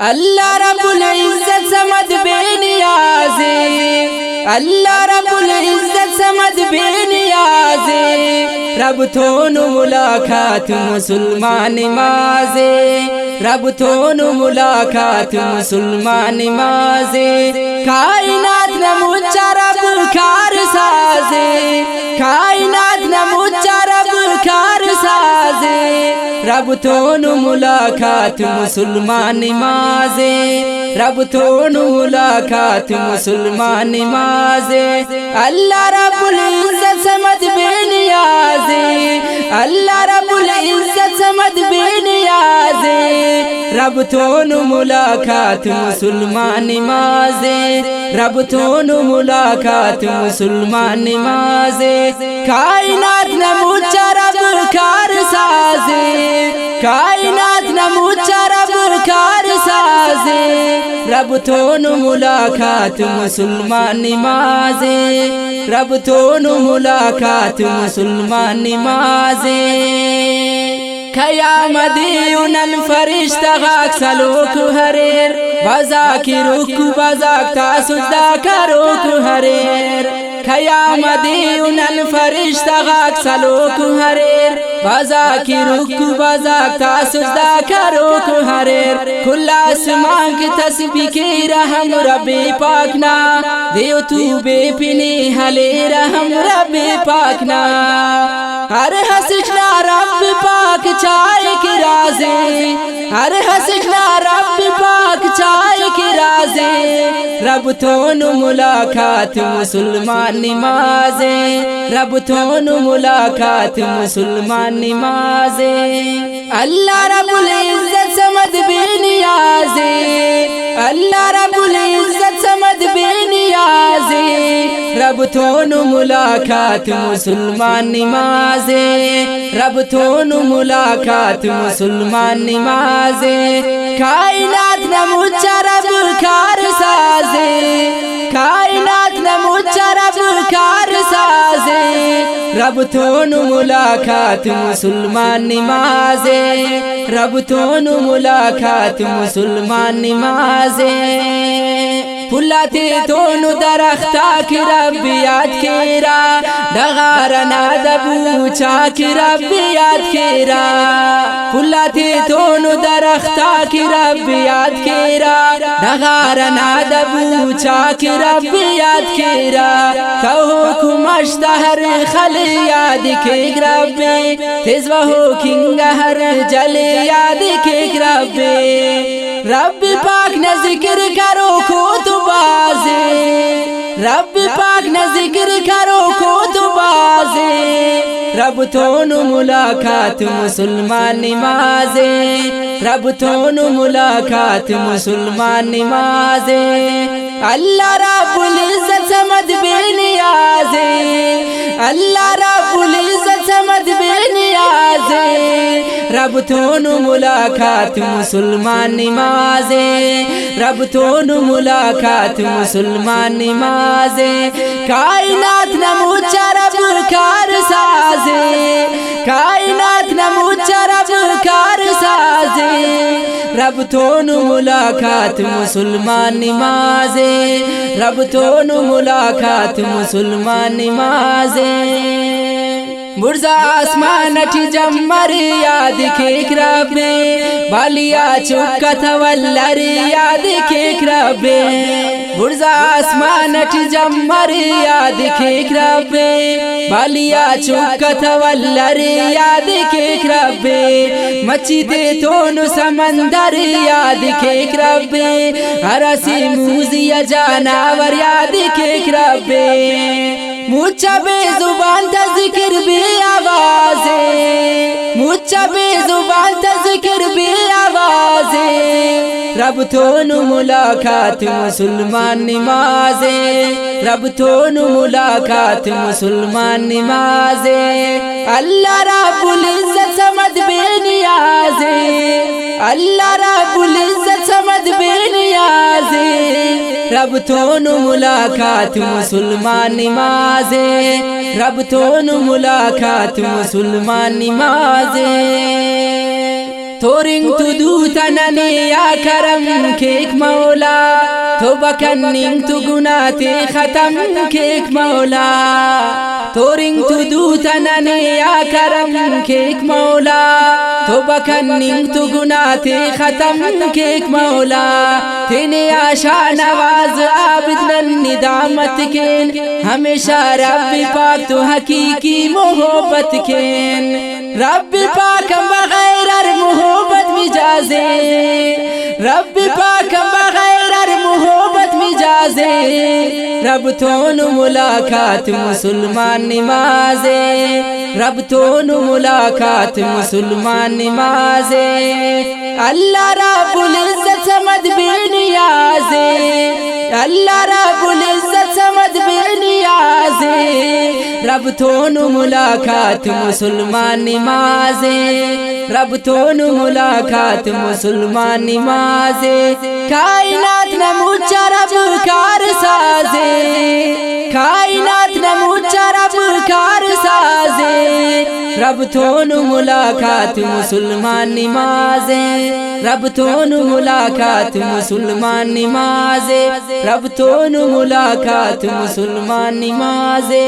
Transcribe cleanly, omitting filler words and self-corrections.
اللہ رب العزت سمد بے نیاز، اللہ رب العزت سمد بے نیاز، رب تھونو ملاقات مسلمان نماز، رب تھونو ملاقات مسلمان نماز، کائنات نموچا رب کار ساز، کائنات نموچا رب کار ساز، رب تھونو ملاقات مسلمان نماز، رب تھونو ملاقات مسلمان نماز، اللہ رب العزت سمد بے نیاز، اللہ رب العزت سمد بے نیاز، رب تھونو ملاقات مسلمان نماز، رب تھونو ملاقات مسلمان نماز، کائنات نموچا رب کار ساز، کائنات نموچا رب کار ساز، رب تھونو ملاقات مسلمان نماز، رب تھونو ملاقات مسلمان نماز، قیامدیون الفرشتہ غاک سلوک حریر، بازاک رک بازاک تاسدہ کروک حریر، قیامدیون الفرشتہ غاک سلوک حریر، بازاک رک بازاک تاسدہ کروک حریر، کل آسمان کی تسبیح کی رحم رب پاکنا، دیو تو بے پنی حلے رحم رب پاکنا، ہر حسکنا رب پاک چائے کی رازے، ہر حسکنا رب پاک چائے کی رازے، رب تھونو ملاقات مسلمان نماز، رب تھونو ملاقات مسلمان نماز، اللہ رب العزت سمد بے نیاز، اللہ رب العزت سمد بے نیاز، رب تھونو ملاقات مسلمان نماز، رب تھونو ملاقات مسلمان نماز، کائنات نموچا رب کار ساز، کائنات نموچا رب کار ساز، رب تھونو ملاقات مسلمان نماز، رب تھونو ملاقات مسلمان نماز، پھلاتے تھونو درختہ کی رب یاد کیرا، ڈغارنا دبوچا کی رب یاد کیرا، پھلاتے تھونو درختہ کی رب یاد کیرا، ڈغارنا دبوچا کی رب یاد کیرا، کہو کمشت ہر خل یاد کے رب، تیز وہو کنگ ہر جل یاد کے رب، رب پاک نہ ذکر کرو کو تو بازے، رب پاک نہ ذکر کرو کو تو بازے، رب تھونو ملاقات مسلمان نماز، رب تھونو ملاقات مسلمان نماز، اللہ رب العزت سمد بے نیاز، اللہ رب العزت سمد بے نیاز، رب تھونو ملاقات مسلمان نماز، رب تھونو ملاقات مسلمان نماز، کائنات نموچا رب کار ساز، کائنات نموچا رب کار ساز، رب تھونو ملاقات مسلمان نماز، رب تھونو ملاقات مسلمان نماز، برزا آسمان اٹھی جمر یاد کیک رب، بالیا چکت واللر یاد کیک رب، برزا آسمان اٹھی جمر یاد کیک رب، بالیا چکت واللر یاد کیک رب، مچی دے تونو سمندر یاد کیک رب، ہرسی موزی جاناور یاد کیک رب، مجھا بے زبان تا ذکر بے آواز، مجھا بے زبان تا ذکر بے آواز، رب تھونو ملاقات مسلمان نماز، رب تھونو ملاقات مسلمان نماز، اللہ رب العزت سمد بے نیاز، اللہ رب العزت سمد بے نیاز، رب تھونو ملاقات مسلمان نماز، رب تھونو ملاقات مسلمان نماز، تورنگ تو دوتننی یا کرم کیک مولا تو بکننگ تو گناہ ختم کیک مولا تورنگ تو دوتننی یا کرم کیک مولا تو بکننگ تو گناہ ختم کیک مولا تینے آشا نواز عابد ندامت کین ہمیشہ رب پاک تو حقیقی محبت کین رب پاک بغیر محبت مجازے رب پاک بغیر محبت مجازے رب تون ملاقات مسلمان نمازے رب تون ملاقات مسلمان نمازے اللہ رب العزت سمد بے نیازے اللہ رب العزت سمد بے نیازے رب تون ملاقات مسلمان نمازے رب تون ملاقات مسلمان نمازے کائنات نموچا رب کار سازے کائنات نموچا رب کار سازے رب تون ملاقات مسلمان نمازے رب تون ملاقات مسلمان نمازے رب تون ملاقات مسلمان نمازے